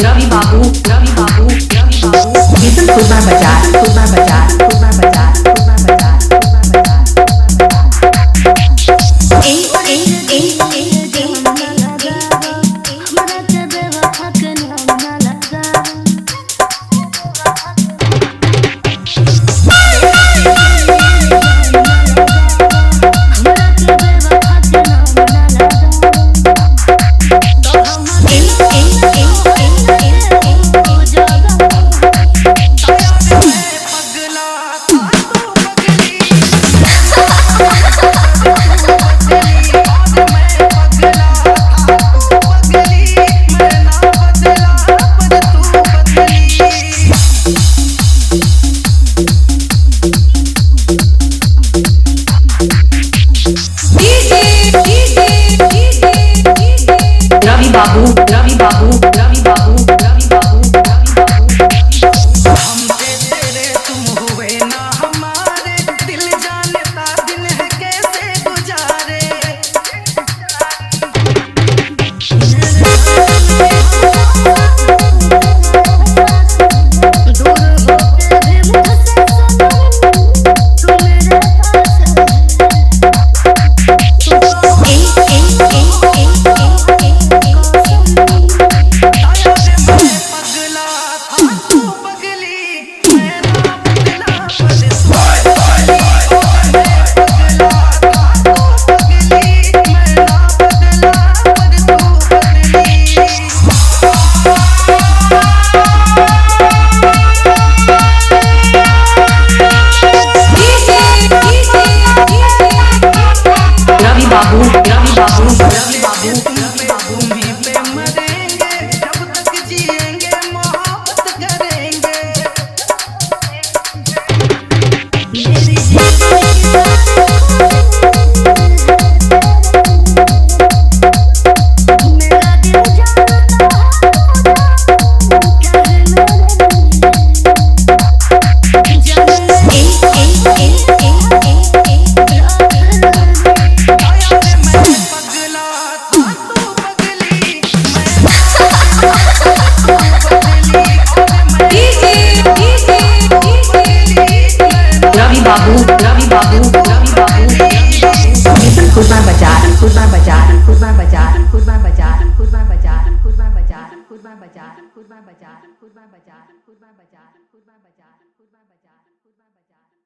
रवि बाबू रवि बाबू रवि बाबू मिशन खुरबा बाजार खुरबा बाजार खुरबा बाजार खुरबा बाजार खुरबा बाजार ए ए ए ए रवि बाबू रवि बाबू रवि बाबू रवि बाबू रवि बाबू हमसे तेरे तुम हुए ना हमारे दिल जानता दिन है कैसे गुजारे दूर होके भी मुझसे तू मेरे रवि बाबू रवि बाबू रवि बाबू रवि बाबू भूमि पे मरेंगे जब तक जिएंगे मोहब्बत करेंगे मेरी मेरा दिल जानता रवि बाबू रवि बाबू रवि बाबू मिशन खुरबा बाजार खुरबा बाजार खुरबा बाजार खुरबा बाजार खुरबा बाजार खुरबा बाजार खुरबा बाजार खुरबा बाजार खुरबा बाजार खुरबा बाजार खुरबा बाजार खुरबा बाजार खुरबा बाजार